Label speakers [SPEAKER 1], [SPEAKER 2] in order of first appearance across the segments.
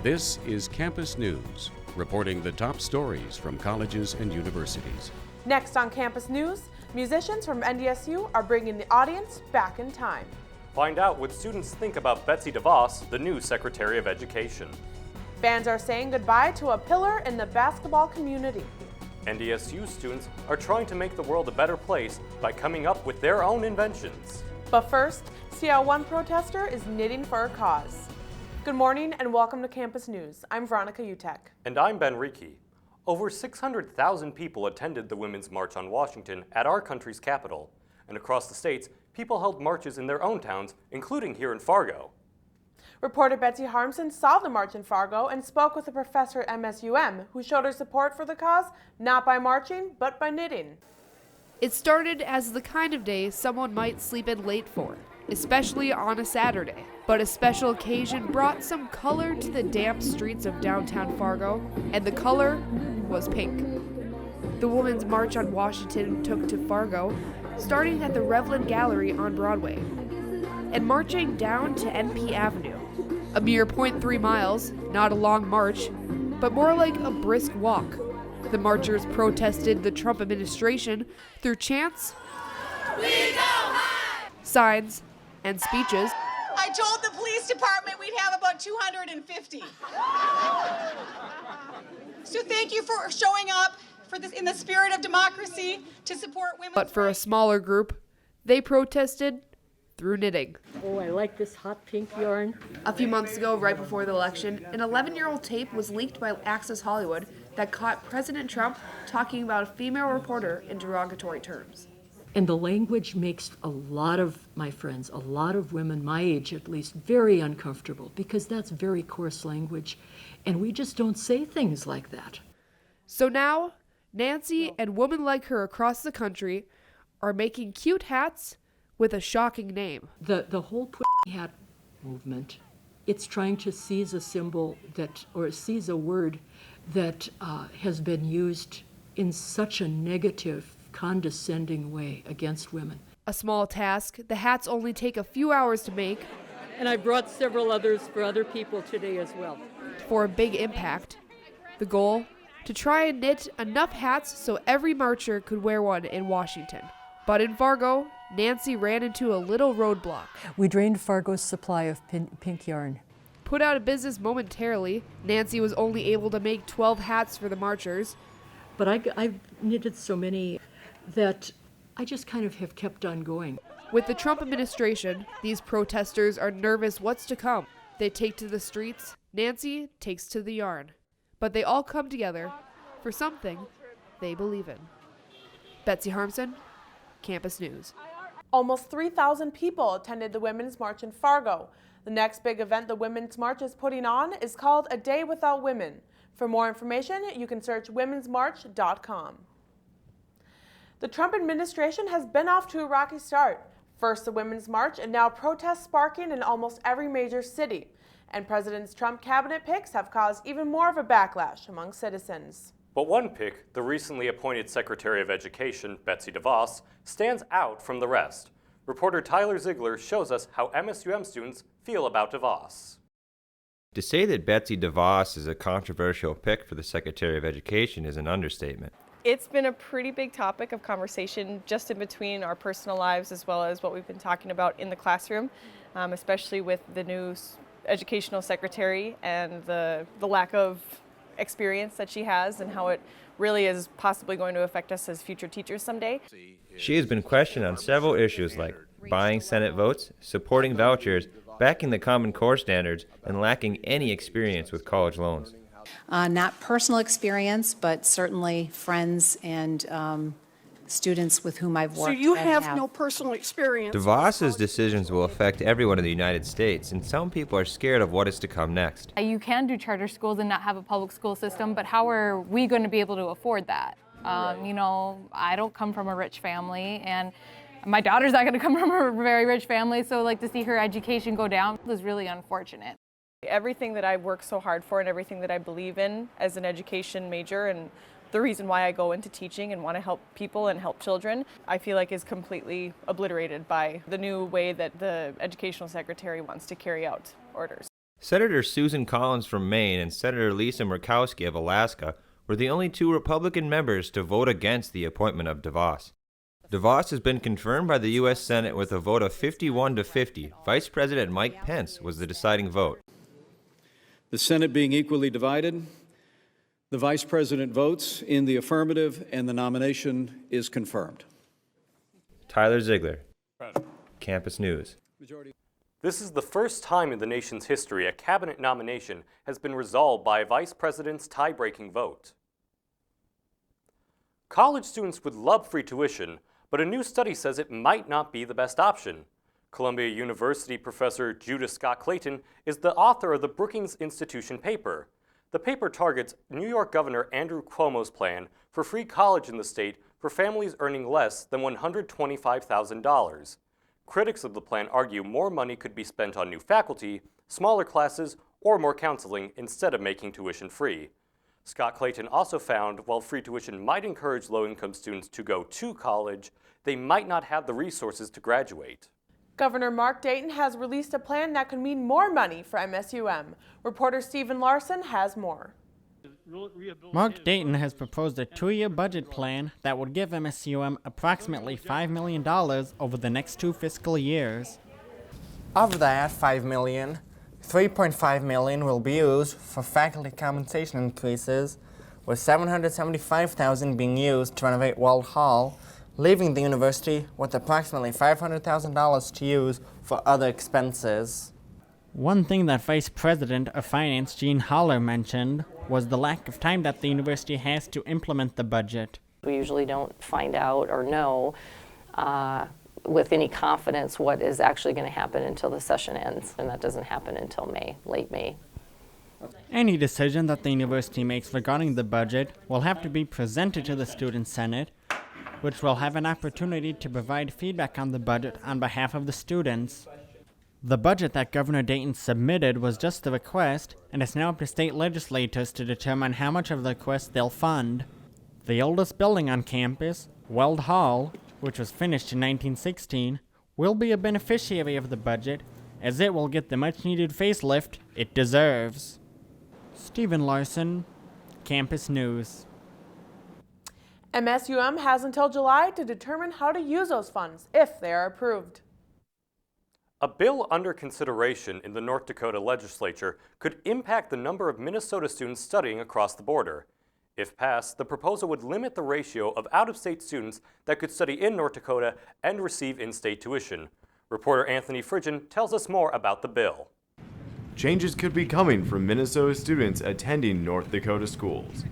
[SPEAKER 1] This is Campus News, reporting the top stories from colleges and universities.
[SPEAKER 2] Next on Campus News, musicians from NDSU are bringing the audience back in time.
[SPEAKER 3] Find out what students think about Betsy DeVos, the new Secretary of Education.
[SPEAKER 2] Fans are saying goodbye to a pillar in the basketball community.
[SPEAKER 3] NDSU students are trying to make the world a better place by coming up with their own inventions.
[SPEAKER 2] But first, see how one protester is knitting for a cause. Good morning and welcome to Campus News. I'm Veronica Utek.
[SPEAKER 3] And I'm Ben Reiki. Over 600,000 people attended the Women's March on Washington at our country's capital. And across the states, people held marches in their own towns, including here in Fargo.
[SPEAKER 2] Reporter Betsy Harmson saw the march in Fargo and spoke with a professor at MSUM who showed her support for the cause not by marching, but by knitting.
[SPEAKER 4] It started as the kind of day someone might sleep in late for, especially on a Saturday. But a special occasion brought some color to the damp streets of downtown Fargo, and the color was pink. The Women's March on Washington took to Fargo, starting at the Revlin Gallery on Broadway, and marching down to NP Avenue. A mere 0.3 miles, not a long march, but more like a brisk walk. The marchers protested the Trump administration through chants, "We go high!" signs, and speeches.
[SPEAKER 5] I told the police department we'd have about 250. So thank you for showing up for this in the spirit of democracy to support women's
[SPEAKER 4] But for a smaller group, they protested through knitting.
[SPEAKER 6] Oh, I like this hot pink yarn.
[SPEAKER 4] A few months ago, right before the election, an 11-year-old tape was leaked by Access Hollywood that caught President Trump talking about a female reporter in derogatory terms.
[SPEAKER 6] And the language makes a lot of my friends, a lot of women my age at least, very uncomfortable because that's very coarse language. And we just don't say things like that.
[SPEAKER 4] So now, Nancy and women like her across the country are making cute hats with a shocking name.
[SPEAKER 6] The whole hat movement, it's trying to seize a symbol or seize a word that has been used in such a negative, condescending way against women.
[SPEAKER 4] A small task, the hats only take a few hours to make.
[SPEAKER 6] And I brought several others for other people today as well.
[SPEAKER 4] For a big impact. The goal? To try and knit enough hats so every marcher could wear one in Washington. But in Fargo, Nancy ran into a little roadblock.
[SPEAKER 6] We drained Fargo's supply of pink yarn.
[SPEAKER 4] Put out of business momentarily, Nancy was only able to make 12 hats for the marchers.
[SPEAKER 6] But I've knitted so many that I just kind of have kept on going.
[SPEAKER 4] With the Trump administration, these protesters are nervous what's to come. They take to the streets, Nancy takes to the yarn. But they all come together for something they believe in. Betsy Harmson, Campus News.
[SPEAKER 2] Almost 3,000 people attended the Women's March in Fargo. The next big event the Women's March is putting on is called A Day Without Women. For more information, you can search womensmarch.com. The Trump administration has been off to a rocky start. First the Women's March and now protests sparking in almost every major city. And President Trump's cabinet picks have caused even more of a backlash among citizens.
[SPEAKER 3] But one pick, the recently appointed Secretary of Education, Betsy DeVos, stands out from the rest. Reporter Tyler Ziegler shows us how MSUM students feel about DeVos.
[SPEAKER 7] To say that Betsy DeVos is a controversial pick for the Secretary of Education is an understatement.
[SPEAKER 8] It's been a pretty big topic of conversation just in between our personal lives as well as what we've been talking about in the classroom, especially with the new educational secretary and the lack of experience that she has and how it really is possibly going to affect us as future teachers someday.
[SPEAKER 7] She has been questioned on several issues like buying Senate votes, supporting vouchers, backing the Common Core standards, and lacking any experience with college loans.
[SPEAKER 9] Not personal experience, but certainly friends and students with whom I've worked.
[SPEAKER 5] So you have no personal experience.
[SPEAKER 7] DeVos's decisions will affect everyone in the United States, and some people are scared of what is to come next.
[SPEAKER 10] You can do charter schools and not have a public school system, but how are we going to be able to afford that? You know, I don't come from a rich family, and my daughter's not going to come from a very rich family, so like to see her education go down was really unfortunate.
[SPEAKER 8] Everything that I work so hard for and everything that I believe in as an education major and the reason why I go into teaching and want to help people and help children, I feel like is completely obliterated by the new way that the educational secretary wants to carry out orders.
[SPEAKER 7] Senator Susan Collins from Maine and Senator Lisa Murkowski of Alaska were the only two Republican members to vote against the appointment of DeVos. DeVos has been confirmed by the U.S. Senate with a vote of 51 to 50. Vice President Mike Pence was the deciding vote.
[SPEAKER 11] The Senate being equally divided, the Vice President votes in the affirmative and the nomination is confirmed.
[SPEAKER 7] Tyler Ziegler, Campus News.
[SPEAKER 3] This is the first time in the nation's history a cabinet nomination has been resolved by a vice president's tie-breaking vote. College students would love free tuition, but a new study says it might not be the best option. Columbia University professor Judah Scott Clayton is the author of the Brookings Institution paper. The paper targets New York Governor Andrew Cuomo's plan for free college in the state for families earning less than $125,000. Critics of the plan argue more money could be spent on new faculty, smaller classes, or more counseling instead of making tuition free. Scott Clayton also found while free tuition might encourage low-income students to go to college, they might not have the resources to graduate.
[SPEAKER 2] Governor Mark Dayton has released a plan that could mean more money for MSUM. Reporter Stephen Larson has more.
[SPEAKER 12] Mark Dayton has proposed a 2-year budget plan that would give MSUM approximately $5 million over the next 2 fiscal years.
[SPEAKER 13] Of that $5 million, $3.5 million will be used for faculty compensation increases, with $775,000 being used to renovate Weld Hall, leaving the university with approximately $500,000 to use for other expenses.
[SPEAKER 12] One thing that Vice President of Finance Gene Holler mentioned was the lack of time that the university has to implement the budget.
[SPEAKER 14] We usually don't find out or know with any confidence what is actually going to happen until the session ends, and that doesn't happen until May, late May.
[SPEAKER 12] Any decision that the university makes regarding the budget will have to be presented to the Student Senate, which will have an opportunity to provide feedback on the budget on behalf of the students. The budget that Governor Dayton submitted was just a request, and it's now up to state legislators to determine how much of the request they'll fund. The oldest building on campus, Weld Hall, which was finished in 1916, will be a beneficiary of the budget, as it will get the much-needed facelift it deserves. Stephen Larson, Campus News.
[SPEAKER 2] MSUM has until July to determine how to use those funds if they are approved.
[SPEAKER 3] A bill under consideration in the North Dakota legislature could impact the number of Minnesota students studying across the border. If passed, the proposal would limit the ratio of out-of-state students that could study in North Dakota and receive in-state tuition. Reporter Anthony Fridgen tells us more about the bill.
[SPEAKER 15] Changes could be coming from Minnesota students attending North Dakota schools,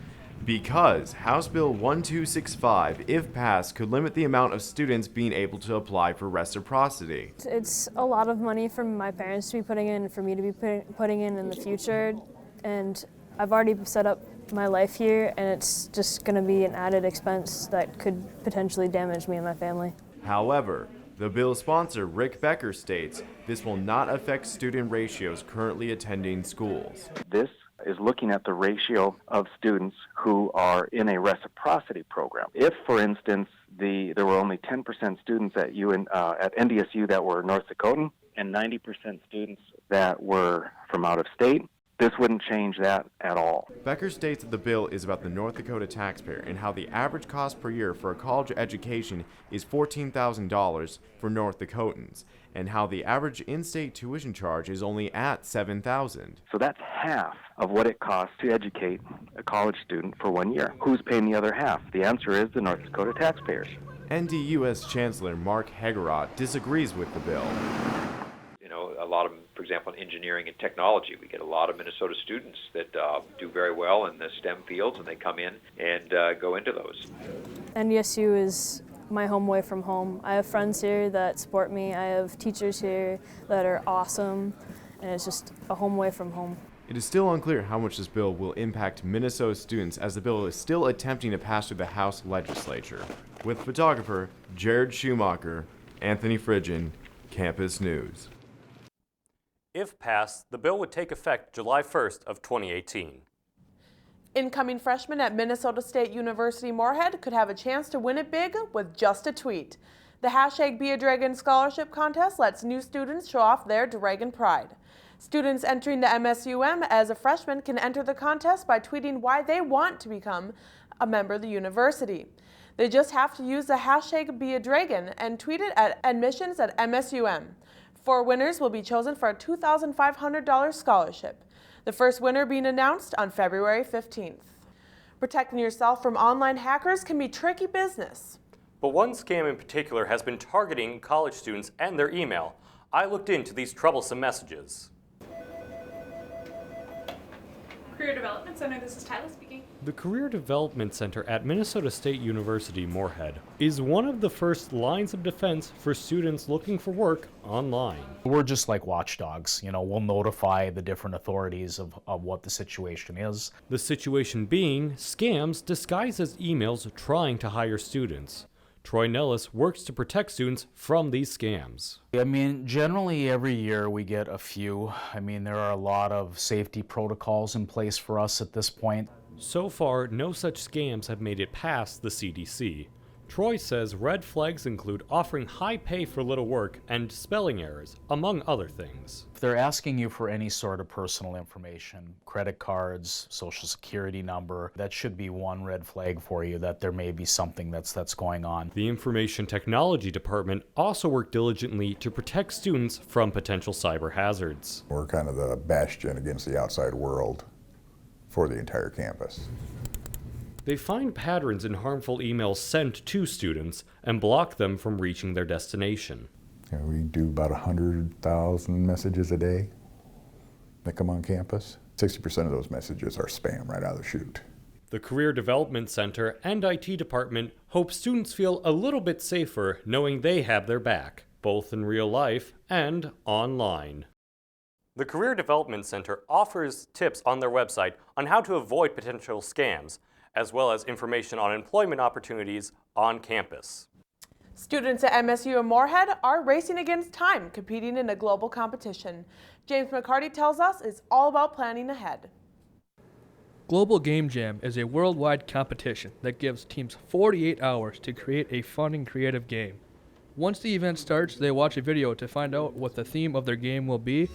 [SPEAKER 15] because House Bill 1265, if passed, could limit the amount of students being able to apply for reciprocity.
[SPEAKER 16] It's a lot of money for my parents to be putting in, for me to be putting in the future, and I've already set up my life here, and it's just going to be an added expense that could potentially damage me and my family.
[SPEAKER 15] However, the bill's sponsor, Rick Becker, states this will not affect student ratios currently attending schools.
[SPEAKER 17] This is looking at the ratio of students who are in a reciprocity program. If, for instance, there were only 10% students at NDSU that were North Dakotan and 90% students that were from out of state, this wouldn't change that at all.
[SPEAKER 15] Becker states that the bill is about the North Dakota taxpayer and how the average cost per year for a college education is $14,000 for North Dakotans, and how the average in-state tuition charge is only at $7,000.
[SPEAKER 17] So that's half of what it costs to educate a college student for 1 year. Who's paying the other half? The answer is the North Dakota taxpayers.
[SPEAKER 15] NDUS Chancellor Mark Hagerott disagrees with the bill.
[SPEAKER 18] A lot of, for example, in engineering and technology, we get a lot of Minnesota students that do very well in the STEM fields, and they come in and go into those.
[SPEAKER 16] NDSU is my home away from home. I have friends here that support me. I have teachers here that are awesome, and it's just a home away from home.
[SPEAKER 15] It is still unclear how much this bill will impact Minnesota students, as the bill is still attempting to pass through the House legislature. With photographer Jared Schumacher, Anthony Fridgen, Campus News.
[SPEAKER 3] If passed, the bill would take effect July 1st of 2018.
[SPEAKER 2] Incoming freshmen at Minnesota State University Moorhead could have a chance to win it big with just a tweet. The #BeADragon Scholarship Contest lets new students show off their Dragon pride. Students entering the MSUM as a freshman can enter the contest by tweeting why they want to become a member of the university. They just have to use the hashtag #BeADragon and tweet it at admissions@MSUM. 4 winners will be chosen for a $2,500 scholarship, the first winner being announced on February 15th. Protecting yourself from online hackers can be tricky business.
[SPEAKER 3] But one scam in particular has been targeting college students and their email. I looked into these troublesome messages.
[SPEAKER 19] Career Development Center, this is Tyler speaking.
[SPEAKER 3] The Career Development Center at Minnesota State University Moorhead is one of the first lines of defense for students looking for work online.
[SPEAKER 20] We're just like watchdogs, we'll notify the different authorities of what the situation is.
[SPEAKER 3] The situation being scams disguised as emails trying to hire students. Troy Nellis works to protect students from these scams.
[SPEAKER 20] Generally every year we get a few. There are a lot of safety protocols in place for us at this point.
[SPEAKER 3] So far, no such scams have made it past the CDC. Troy says red flags include offering high pay for little work and spelling errors, among other things.
[SPEAKER 20] If they're asking you for any sort of personal information, credit cards, social security number, that should be one red flag for you that there may be something that's going on.
[SPEAKER 3] The Information Technology Department also worked diligently to protect students from potential cyber hazards.
[SPEAKER 21] We're kind of the bastion against the outside world for the entire campus.
[SPEAKER 3] They find patterns in harmful emails sent to students and block them from reaching their destination.
[SPEAKER 21] We do about 100,000 messages a day that come on campus. 60% of those messages are spam right out of the chute.
[SPEAKER 3] The Career Development Center and IT Department hope students feel a little bit safer knowing they have their back, both in real life and online. The Career Development Center offers tips on their website on how to avoid potential scams, as well as information on employment opportunities on campus.
[SPEAKER 2] Students at MSU Moorhead are racing against time, competing in a global competition. James McCarty tells us it's all about planning ahead.
[SPEAKER 22] Global Game Jam is a worldwide competition that gives teams 48 hours to create a fun and creative game. Once the event starts, they watch a video to find out what the theme of their game will be.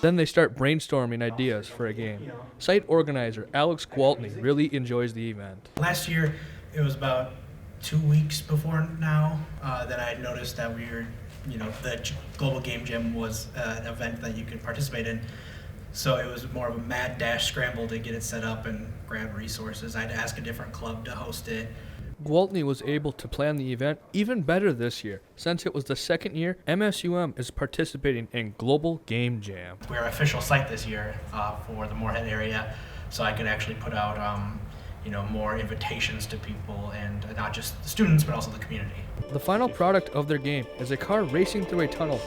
[SPEAKER 22] Then they start brainstorming ideas for a game. Site organizer Alex Gwaltney really enjoys the event.
[SPEAKER 23] Last year, it was about 2 weeks before now that I noticed that the Global Game Jam was an event that you could participate in. So it was more of a mad dash scramble to get it set up and grab resources. I had to ask a different club to host it.
[SPEAKER 22] Gwaltney was able to plan the event even better this year. Since it was the second year, MSUM is participating in Global Game Jam.
[SPEAKER 23] We're an official site this year for the Moorhead area, so I could actually put out more invitations to people, and not just the students, but also the community.
[SPEAKER 22] The final product of their game is a car racing through a tunnel,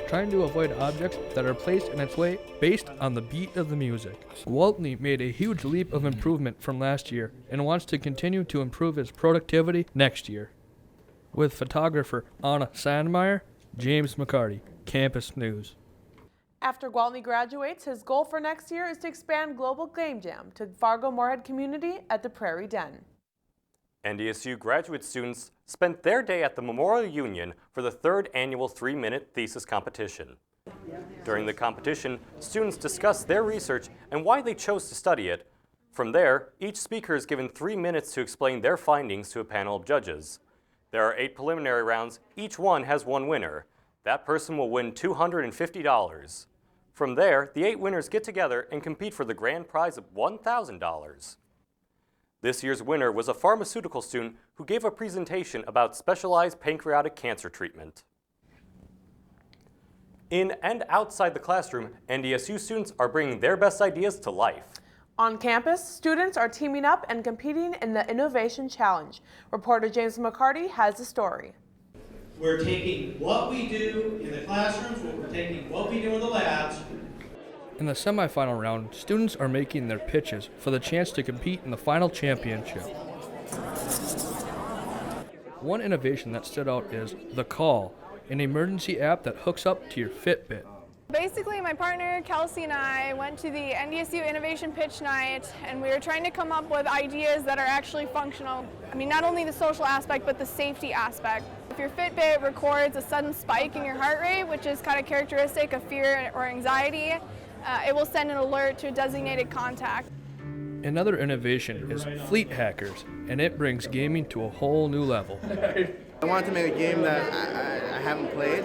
[SPEAKER 22] trying to avoid objects that are placed in its way based on the beat of the music. Gwaltney made a huge leap of improvement from last year and wants to continue to improve his productivity next year. With photographer Anna Sandmeyer, James McCarty, Campus News.
[SPEAKER 2] After Gwaltney graduates, his goal for next year is to expand Global Game Jam to Fargo-Moorhead community at the Prairie Den.
[SPEAKER 3] NDSU graduate students spent their day at the Memorial Union for the 3rd annual 3-minute thesis competition. During the competition, students discussed their research and why they chose to study it. From there, each speaker is given 3 minutes to explain their findings to a panel of judges. There are 8 preliminary rounds. Each one has one winner. That person will win $250. From there, the 8 winners get together and compete for the grand prize of $1,000. This year's winner was a pharmaceutical student who gave a presentation about specialized pancreatic cancer treatment. In and outside the classroom, NDSU students are bringing their best ideas to life.
[SPEAKER 2] On campus, students are teaming up and competing in the Innovation Challenge. Reporter James McCarty has the story.
[SPEAKER 24] We're taking what we do in the classrooms, we're taking what we do in the labs.
[SPEAKER 22] In the semifinal round, students are making their pitches for the chance to compete in the final championship. One innovation that stood out is The Call, an emergency app that hooks up to your Fitbit.
[SPEAKER 1] Basically, my partner Kelsey and I went to the NDSU Innovation Pitch Night, and we were trying to come up with ideas that are actually functional. I mean, not only the social aspect, but the safety aspect. If your Fitbit records a sudden spike in your heart rate, which is kind of characteristic of fear or anxiety, it will send an alert to a designated contact.
[SPEAKER 22] Another innovation is Fleet Hackers, and it brings gaming to a whole new level.
[SPEAKER 4] I wanted to make a game that I haven't played.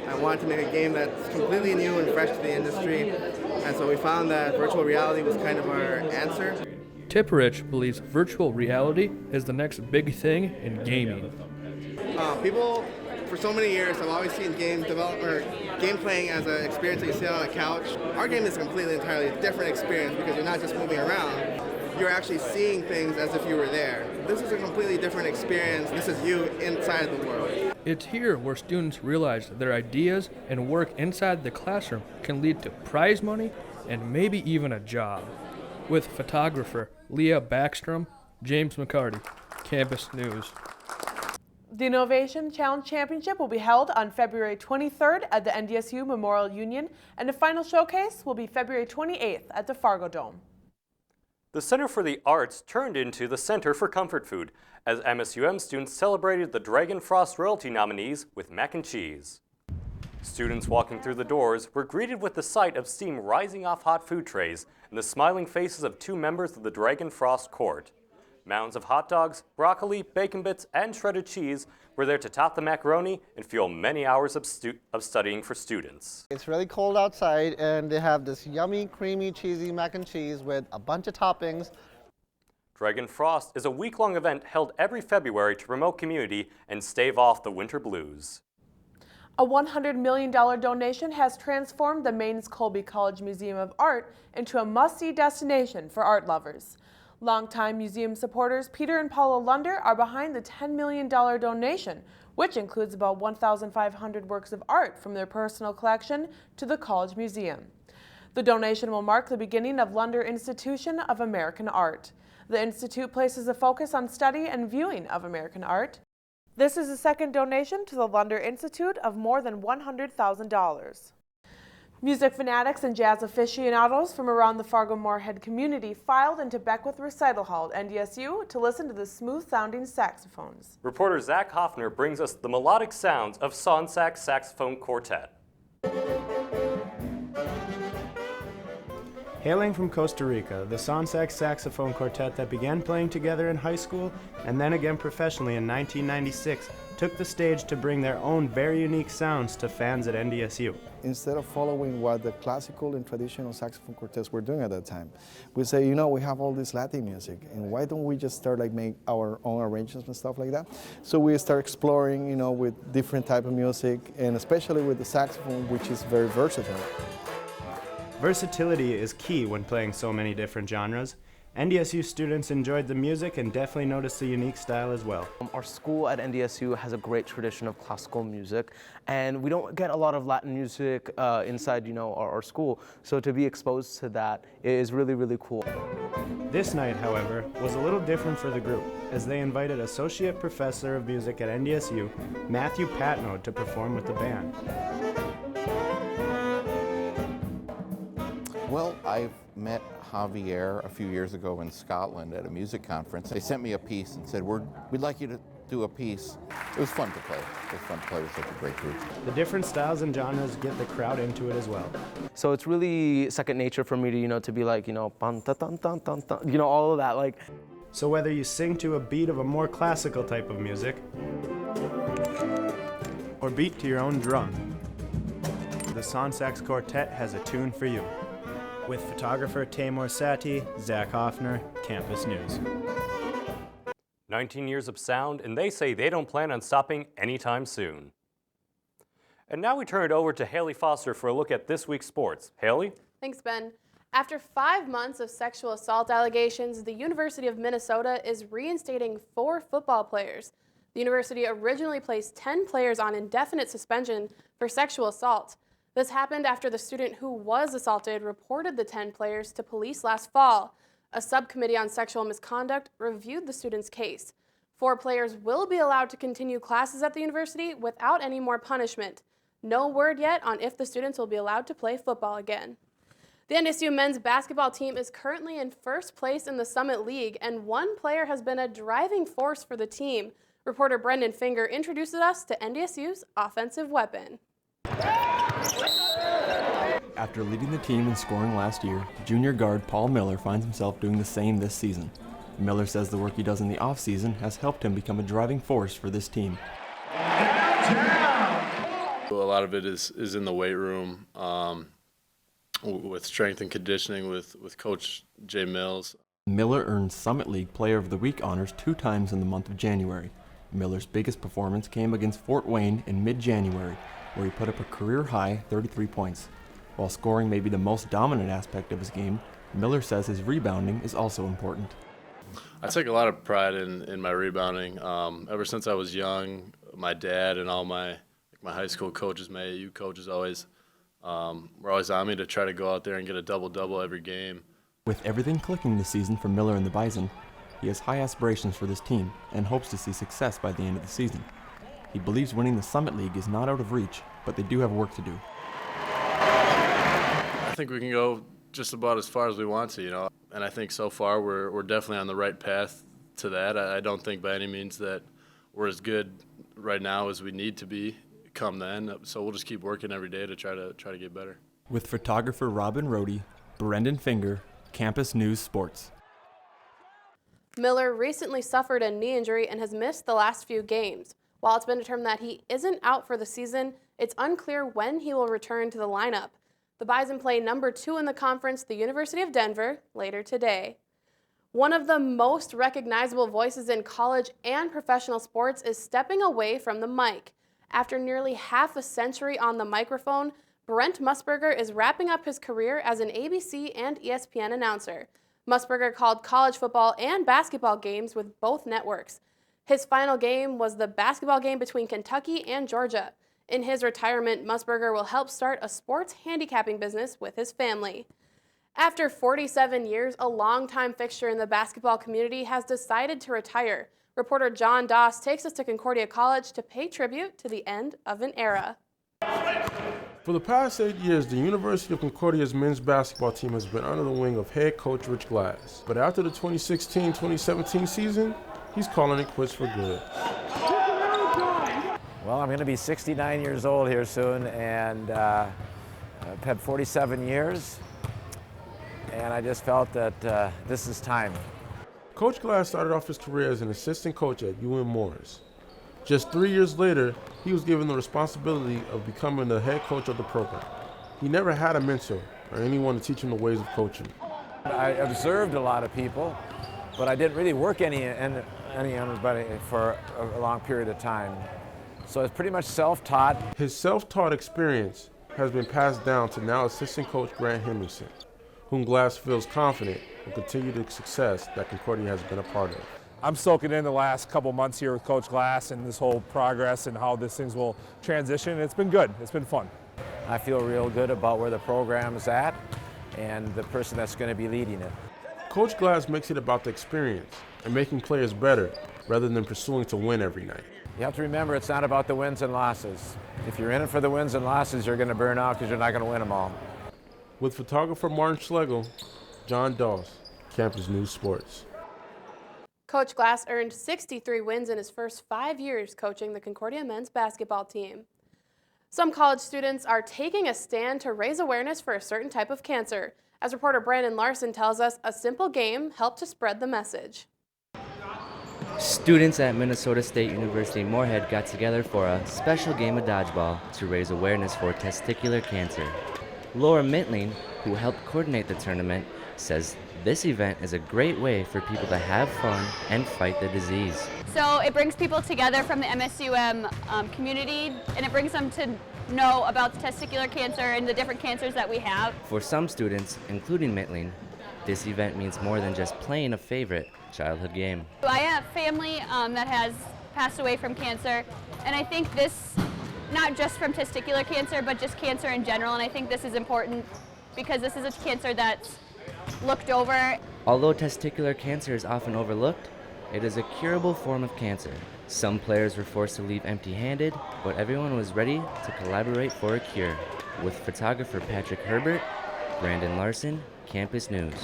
[SPEAKER 4] I wanted to make a game that's completely new and fresh to the industry, and so we found that virtual reality was kind of our answer.
[SPEAKER 22] Tipperich believes virtual reality is the next big thing in gaming.
[SPEAKER 4] People, for so many years, have always seen game playing as an experience that you sit on a couch. Our game is a completely, entirely different experience because you're not just moving around. You're actually seeing things as if you were there. This is a completely different experience. This is you inside the world.
[SPEAKER 22] It's here where students realize their ideas and work inside the classroom can lead to prize money and maybe even a job. With photographer Leah Backstrom, James McCarty, Campus News.
[SPEAKER 2] The Innovation Challenge Championship will be held on February 23rd at the NDSU Memorial Union, and the final showcase will be February 28th at the Fargo Dome.
[SPEAKER 3] The Center for the Arts turned into the Center for Comfort Food as MSUM students celebrated the Dragon Frost royalty nominees with mac and cheese. Students walking through the doors were greeted with the sight of steam rising off hot food trays and the smiling faces of 2 members of the Dragon Frost court. Mounds of hot dogs, broccoli, bacon bits, and shredded cheese were there to top the macaroni and fuel many hours of studying for students.
[SPEAKER 6] It's really cold outside, and they have this yummy, creamy, cheesy mac and cheese with a bunch of toppings.
[SPEAKER 3] Dragon Frost is a week-long event held every February to promote community and stave off the winter blues.
[SPEAKER 2] A $100 million donation has transformed the Maine's Colby College Museum of Art into a must-see destination for art lovers. Longtime museum supporters Peter and Paula Lunder are behind the $10 million donation, which includes about 1,500 works of art from their personal collection to the College Museum. The donation will mark the beginning of Lunder Institution of American Art. The Institute places a focus on study and viewing of American art. This is the second donation to the Lunder Institute of more than $100,000. Music fanatics and jazz aficionados from around the Fargo-Moorhead community filed into Beckwith Recital Hall at NDSU to listen to the smooth-sounding saxophones.
[SPEAKER 3] Reporter Zach Hoffner brings us the melodic sounds of Sonsax Saxophone Quartet.
[SPEAKER 9] Hailing from Costa Rica, the Sonsax Saxophone Quartet that began playing together in high school and then again professionally in 1996 took the stage to bring their own very unique sounds to fans at NDSU.
[SPEAKER 25] Instead of following what the classical and traditional saxophone quartets were doing at that time, we say, you know, we have all this Latin music, and why don't we just start like make our own arrangements and stuff like that? So we start exploring, you know, with different type of music, and especially with the saxophone, which is very versatile.
[SPEAKER 9] Versatility is key when playing so many different genres. NDSU students enjoyed the music and definitely noticed the unique style as well.
[SPEAKER 26] Our school at NDSU has a great tradition of classical music, and we don't get a lot of Latin music inside, you know, our school. So to be exposed to that is really, really cool.
[SPEAKER 9] This night, however, was a little different for the group, as they invited Associate Professor of Music at NDSU, Matthew Patno, to perform with the band.
[SPEAKER 27] Well, I've met Javier a few years ago in Scotland at a music conference. They sent me a piece and said, we'd like you to do a piece. It was fun to play. It was fun to play with such a great group.
[SPEAKER 9] The different styles and genres get the crowd into it as well.
[SPEAKER 26] So it's really second nature for me to, you know, to be like, you know, bum, ta, dun, dun, dun, dun, you know, all of that. Like.
[SPEAKER 9] So whether you sing to a beat of a more classical type of music, or beat to your own drum, the Sonsax Quartet has a tune for you. With photographer Tamor Sati, Zach Hoffner, Campus News.
[SPEAKER 3] 19 years of sound, and they say they don't plan on stopping anytime soon. And now we turn it over to Haley Foster for a look at this week's sports. Haley?
[SPEAKER 28] Thanks, Ben. After 5 months of sexual assault allegations, the University of Minnesota is reinstating 4 football players. The university originally placed 10 players on indefinite suspension for sexual assault. This happened after the student who was assaulted reported the 10 players to police last fall. A subcommittee on sexual misconduct reviewed the student's case. 4 players will be allowed to continue classes at the university without any more punishment. No word yet on if the students will be allowed to play football again. The NSU men's basketball team is currently in first place in the Summit League, and one player has been a driving force for the team. Reporter Brendan Finger introduces us to NDSU's offensive weapon.
[SPEAKER 5] After leading the team in scoring last year, junior guard Paul Miller finds himself doing the same this season. Miller says the work he does in the offseason has helped him become a driving force for this team.
[SPEAKER 7] A lot of it is in the weight room, with strength and conditioning with Coach Jay Mills.
[SPEAKER 5] Miller earned Summit League Player of the Week honors 2 times in the month of January. Miller's biggest performance came against Fort Wayne in mid-January, where he put up a career-high 33 points. While scoring may be the most dominant aspect of his game, Miller says his rebounding is also important.
[SPEAKER 7] I take a lot of pride in my rebounding. Ever since I was young, my dad and all my high school coaches, my AU coaches were always on me to try to go out there and get a double-double every game.
[SPEAKER 5] With everything clicking this season for Miller and the Bison, he has high aspirations for this team and hopes to see success by the end of the season. He believes winning the Summit League is not out of reach, but they do have work to do.
[SPEAKER 7] I think we can go just about as far as we want to, and I think so far we're definitely on the right path to that. I don't think by any means that we're as good right now as we need to be come then, so we'll just keep working every day to try to get better.
[SPEAKER 5] With photographer Robin Rohde, Brendan Finger, Campus News Sports.
[SPEAKER 28] Miller recently suffered a knee injury and has missed the last few games. While it's been determined that he isn't out for the season, it's unclear when he will return to the lineup. The Bison play number 2 in the conference, the University of Denver, later today. One of the most recognizable voices in college and professional sports is stepping away from the mic. After nearly half a century on the microphone, Brent Musburger is wrapping up his career as an ABC and ESPN announcer. Musburger called college football and basketball games with both networks. His final game was the basketball game between Kentucky and Georgia. In his retirement, Musburger will help start a sports handicapping business with his family. After 47 years, a longtime fixture in the basketball community has decided to retire. Reporter John Doss takes us to Concordia College to pay tribute to the end of an era.
[SPEAKER 8] For the past 8 years, the University of Concordia's men's basketball team has been under the wing of head coach Rich Glass. But after the 2016-2017 season, he's calling it quits for good.
[SPEAKER 10] Well, I'm going to be 69 years old here soon, and I've had 47 years, and I just felt that this is time.
[SPEAKER 8] Coach Glass started off his career as an assistant coach at Moorhead. Just 3 years later, he was given the responsibility of becoming the head coach of the program. He never had a mentor or anyone to teach him the ways of coaching.
[SPEAKER 10] I observed a lot of people, but I didn't really work anybody for a long period of time. So it's pretty much self-taught.
[SPEAKER 8] His self-taught experience has been passed down to now assistant coach Grant Henderson, whom Glass feels confident will continue the success that Concordia has been a part of.
[SPEAKER 11] I'm soaking in the last couple months here with Coach Glass and this whole progress and how this things will transition. It's been good. It's been fun.
[SPEAKER 10] I feel real good about where the program is at and the person that's going to be leading it.
[SPEAKER 8] Coach Glass makes it about the experience and making players better rather than pursuing to win every night.
[SPEAKER 10] You have to remember it's not about the wins and losses. If you're in it for the wins and losses, you're going to burn out because you're not going to win them all.
[SPEAKER 8] With photographer Martin Schlegel, John Doss, Campus News Sports.
[SPEAKER 28] Coach Glass earned 63 wins in his first 5 years coaching the Concordia men's basketball team. Some college students are taking a stand to raise awareness for a certain type of cancer. As reporter Brandon Larson tells us, a simple game helped to spread the message.
[SPEAKER 12] Students at Minnesota State University Moorhead got together for a special game of dodgeball to raise awareness for testicular cancer. Laura Mintling, who helped coordinate the tournament, says this event is a great way for people to have fun and fight the disease.
[SPEAKER 13] So it brings people together from the MSUM community, and it brings them to know about testicular cancer and the different cancers that we have.
[SPEAKER 12] For some students, including Mintling, this event means more than just playing a favorite childhood game.
[SPEAKER 13] I have family that has passed away from cancer, and I think this, not just from testicular cancer, but just cancer in general, and I think this is important because this is a cancer that's looked over.
[SPEAKER 12] Although testicular cancer is often overlooked, it is a curable form of cancer. Some players were forced to leave empty-handed, but everyone was ready to collaborate for a cure. With photographer Patrick Herbert, Brandon Larson, Campus News.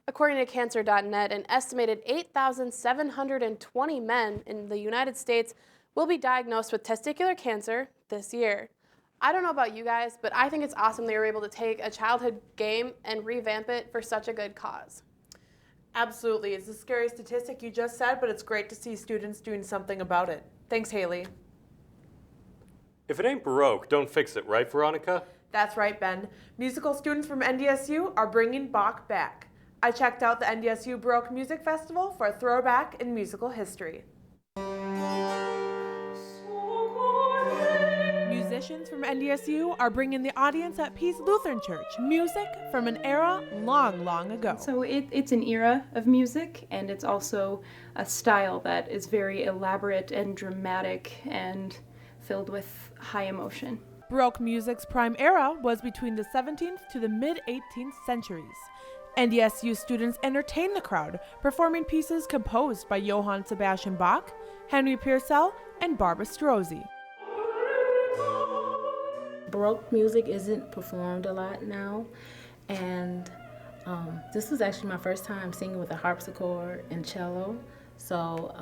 [SPEAKER 28] According to Cancer.net, an estimated 8,720 men in the United States will be diagnosed with testicular cancer this year. I don't know about you guys, but I think it's awesome they were able to take a childhood game and revamp it for such a good cause.
[SPEAKER 2] Absolutely. It's a scary statistic you just said, but it's great to see students doing something about it. Thanks, Haley.
[SPEAKER 3] If it ain't Baroque, don't fix it, right, Veronica?
[SPEAKER 2] That's right, Ben. Musical students from NDSU are bringing Bach back. I checked out the NDSU Baroque Music Festival for a throwback in musical history. Musicians from NDSU are bringing the audience at Peace Lutheran Church music from an era long, long ago.
[SPEAKER 14] So it's an era of music, and it's also a style that is very elaborate and dramatic and filled with high emotion.
[SPEAKER 2] Baroque music's prime era was between the 17th to the mid-18th centuries. NDSU students entertained the crowd, performing pieces composed by Johann Sebastian Bach, Henry Purcell, and Barbara Strozzi.
[SPEAKER 15] Baroque music isn't performed a lot now, and this was actually my first time singing with a harpsichord and cello, so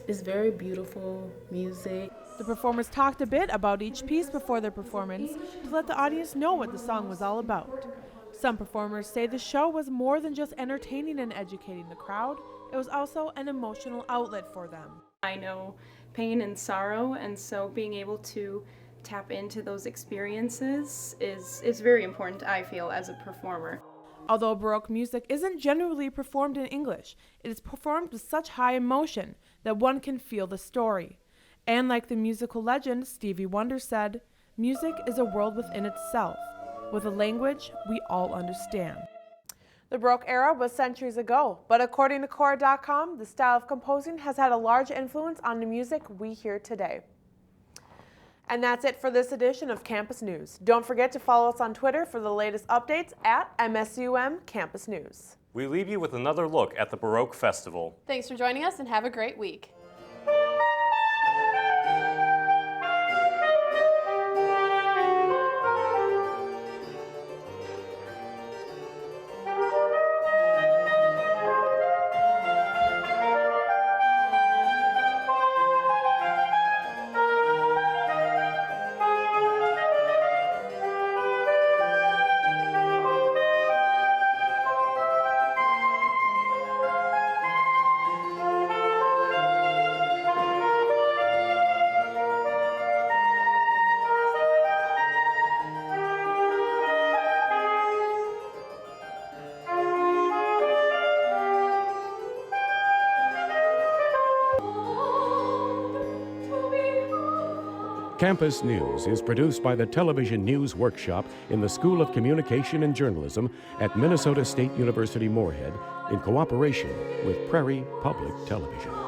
[SPEAKER 15] it's very beautiful music.
[SPEAKER 2] The performers talked a bit about each piece before their performance to let the audience know what the song was all about. Some performers say the show was more than just entertaining and educating the crowd, it was also an emotional outlet for them.
[SPEAKER 14] I know pain and sorrow, and so being able to tap into those experiences is very important, I feel, as a performer.
[SPEAKER 2] Although Baroque music isn't generally performed in English, it is performed with such high emotion that one can feel the story. And like the musical legend Stevie Wonder said, music is a world within itself, with a language we all understand. The Baroque era was centuries ago, but according to Quora.com, the style of composing has had a large influence on the music we hear today. And that's it for this edition of Campus News. Don't forget to follow us on Twitter for the latest updates at MSUM Campus News.
[SPEAKER 3] We leave you with another look at the Baroque Festival.
[SPEAKER 28] Thanks for joining us and have a great week.
[SPEAKER 16] Campus News is produced by the Television News Workshop in the School of Communication and Journalism at Minnesota State University Moorhead in cooperation with Prairie Public Television.